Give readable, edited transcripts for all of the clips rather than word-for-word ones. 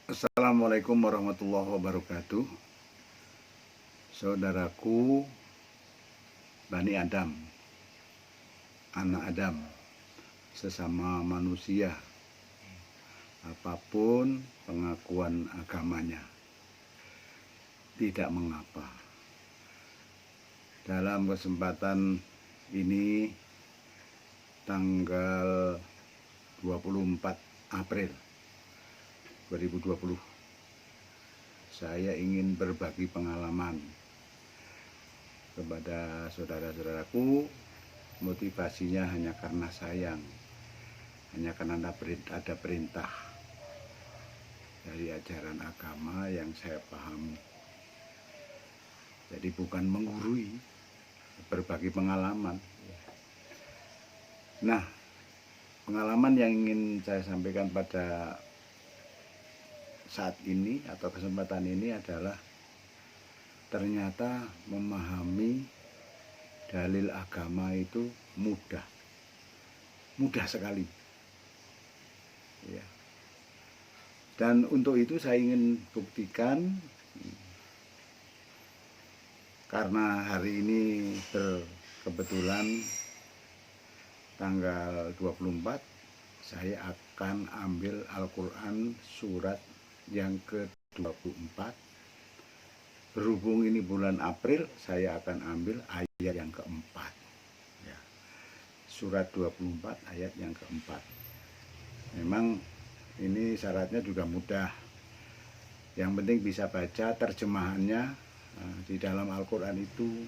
Assalamualaikum warahmatullahi wabarakatuh. Saudaraku Bani Adam, anak Adam, sesama manusia, apapun pengakuan agamanya, tidak mengapa. Dalam kesempatan ini, tanggal 24 April 2020, saya ingin berbagi pengalaman kepada saudara-saudaraku. Motivasinya hanya karena sayang, hanya karena ada perintah dari ajaran agama yang saya pahami. Jadi bukan menggurui, berbagi pengalaman. Nah, pengalaman yang ingin saya sampaikan pada saat ini atau kesempatan ini adalah ternyata memahami dalil agama itu mudah sekali ya. Dan untuk itu saya ingin buktikan, karena hari ini berkebetulan tanggal 24 saya akan ambil Al-Quran surat yang ke-24. Berhubung ini bulan April, saya akan ambil ayat yang keempat ya. Surat 24 ayat yang keempat. Memang ini syaratnya juga mudah. Yang penting bisa baca terjemahannya di dalam Al-Quran itu.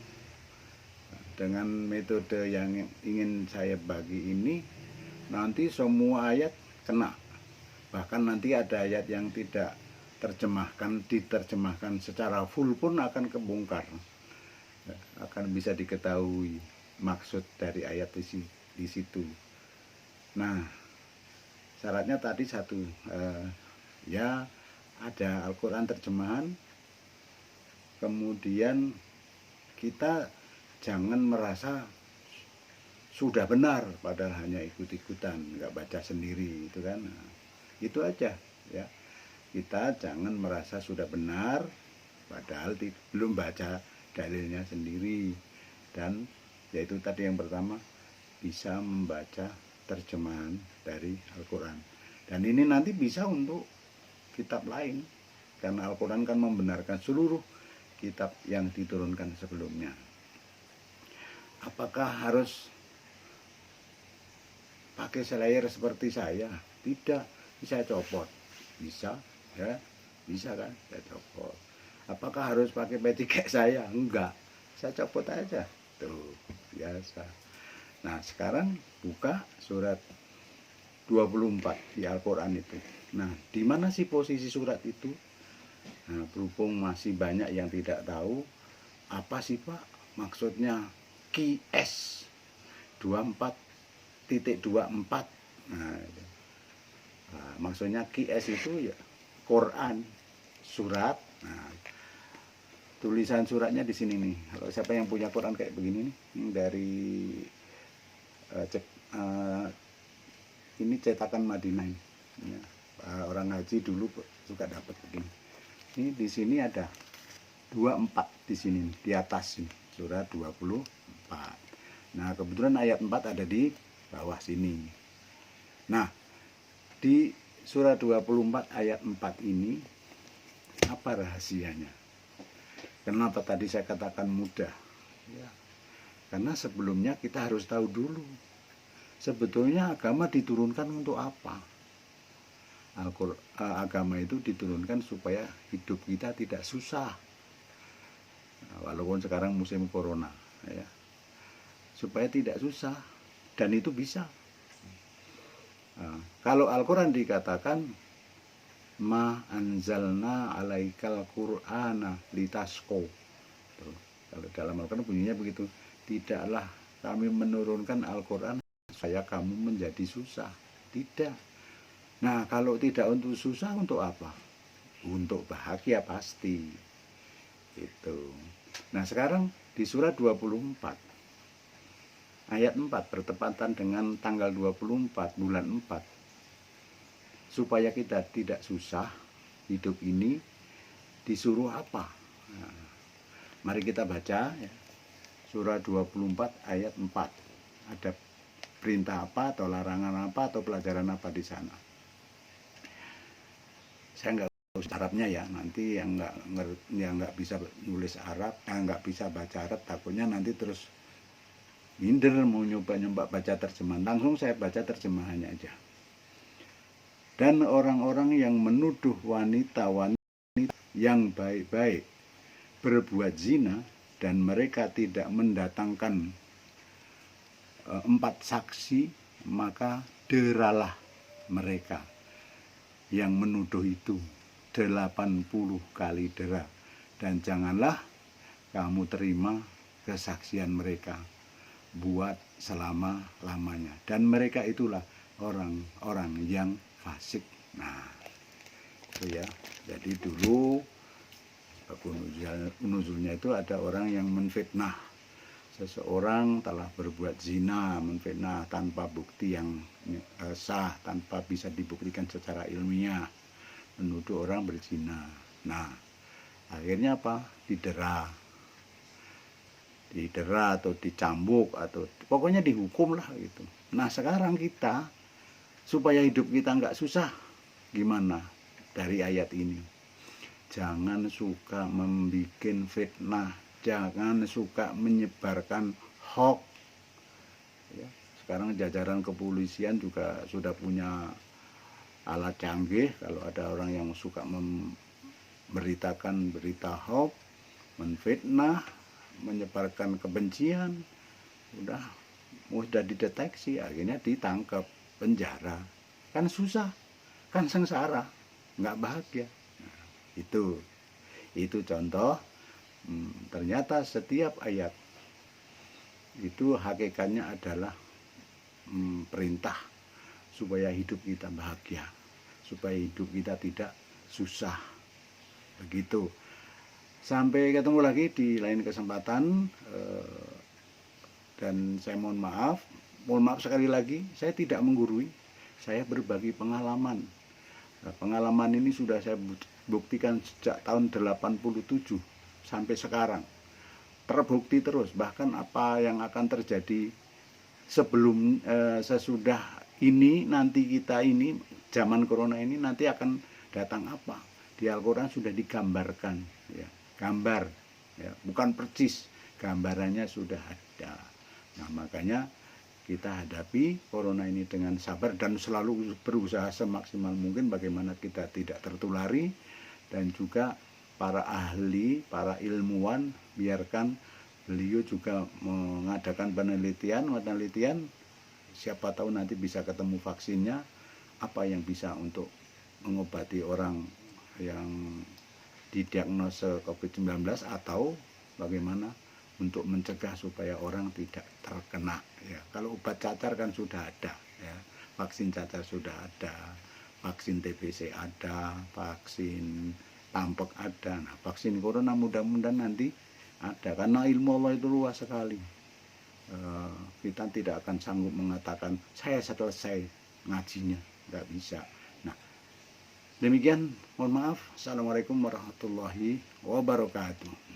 Dengan metode yang ingin saya bagi ini, nanti semua ayat kena. Bahkan nanti ada ayat yang tidak diterjemahkan secara full pun akan kebongkar. Akan bisa diketahui maksud dari ayat di situ. Nah, syaratnya tadi satu, ya ada Al-Quran terjemahan. Kemudian kita jangan merasa sudah benar padahal hanya ikut-ikutan, nggak baca sendiri itu kan. Nah, itu aja ya. Kita jangan merasa sudah benar padahal belum baca dalilnya sendiri. Dan yaitu tadi yang pertama, bisa membaca terjemahan dari Al-Quran. Dan ini nanti bisa untuk kitab lain, karena Al-Quran kan membenarkan seluruh kitab yang diturunkan sebelumnya. Apakah harus pakai selayar seperti saya? Tidak, bisa copot. Bisa, ya, bisa kan? Saya copot. Apakah harus pakai P3 saya? Enggak, saya copot aja. Tuh, biasa. Nah, sekarang buka surat 24 di Al-Quran itu. Nah, di mana sih posisi surat itu? Nah, berhubung masih banyak yang tidak tahu, apa sih Pak maksudnya QS 24.24? Nah, maksudnya QS itu ya Quran, surat. Nah, tulisan suratnya di sini nih. Kalau siapa yang punya Quran kayak begini nih, dari ini cetakan Madinah ini. Ya, orang haji dulu suka dapat begini. Ini di sini ada 24 di sini, di atas ini, surat 24. Nah, kebetulan ayat 4 ada di bawah sini. Nah, di surat 24 ayat 4 ini apa rahasianya? Kenapa tadi saya katakan mudah? Ya, karena sebelumnya kita harus tahu dulu sebetulnya agama diturunkan untuk apa. Agama itu diturunkan supaya hidup kita tidak susah. Walaupun sekarang musim corona ya, supaya tidak susah, dan itu bisa. Kalau Al-Quran dikatakan ma anzalna alaikal qur'ana litasko. Kalau dalam Al-Quran bunyinya begitu, tidaklah kami menurunkan Al-Quran supaya kamu menjadi susah. Tidak. Nah, kalau tidak untuk susah, untuk apa? Untuk bahagia pasti. Itu. Nah, sekarang di surat 24 ayat 4 bertepatan dengan tanggal 24 bulan 4, supaya kita tidak susah, hidup ini disuruh apa. Nah, mari kita baca ya. Surah 24 ayat 4. Ada perintah apa atau larangan apa atau pelajaran apa di sana. Saya nggak tahu Arabnya ya, nanti yang nggak bisa nulis Arab, nggak bisa baca Arab, takutnya nanti terus minder mau nyoba baca terjemahan. Langsung saya baca terjemahannya aja. Dan orang-orang yang menuduh wanita-wanita yang baik-baik berbuat zina dan mereka tidak mendatangkan 4 saksi, maka deralah mereka yang menuduh itu 80 kali dera, dan janganlah kamu terima kesaksian mereka buat selama-lamanya, dan mereka itulah orang-orang yang fasik. Nah, itu ya. Jadi dulu nuzulnya itu ada orang yang menfitnah seseorang telah berbuat zina, menfitnah tanpa bukti yang sah, tanpa bisa dibuktikan secara ilmiah, menuduh orang berzina. Nah, akhirnya apa? Didera atau dicambuk atau pokoknya dihukum lah gitu. Nah, sekarang kita supaya hidup kita nggak susah, gimana? Dari ayat ini, jangan suka membuat fitnah, jangan suka menyebarkan hoax. Ya, sekarang jajaran kepolisian juga sudah punya alat canggih. Kalau ada orang yang suka memberitakan berita hoax, menfitnah, menyebarkan kebencian, udah dideteksi, akhirnya ditangkap, penjara. Kan susah, kan sengsara, nggak bahagia. Nah, itu contoh. Ternyata setiap ayat itu hakikatnya adalah perintah supaya hidup kita bahagia, supaya hidup kita tidak susah. Begitu. Sampai ketemu lagi di lain kesempatan, dan saya mohon maaf sekali lagi, saya tidak menggurui, saya berbagi pengalaman. Nah, pengalaman ini sudah saya buktikan sejak tahun 87 sampai sekarang. Terbukti terus, bahkan apa yang akan terjadi sebelum sesudah ini, nanti kita ini, zaman corona ini nanti akan datang apa. Di Al-Quran sudah digambarkan, ya, gambar, ya, bukan percis, gambarannya sudah ada. Nah, makanya kita hadapi corona ini dengan sabar dan selalu berusaha semaksimal mungkin bagaimana kita tidak tertulari, dan juga para ahli, para ilmuwan, biarkan beliau juga mengadakan penelitian, siapa tahu nanti bisa ketemu vaksinnya, apa yang bisa untuk mengobati orang yang didiagnosa COVID-19, atau bagaimana untuk mencegah supaya orang tidak terkena. Ya, kalau obat cacar kan sudah ada, ya, vaksin cacar sudah ada, vaksin TBC ada, vaksin tampek ada. Nah, vaksin corona mudah-mudahan nanti ada, karena ilmu Allah itu luas sekali. Kita tidak akan sanggup mengatakan saya selesai ngajinya, nggak bisa. Nah, demikian, mohon maaf. Assalamualaikum warahmatullahi wabarakatuh.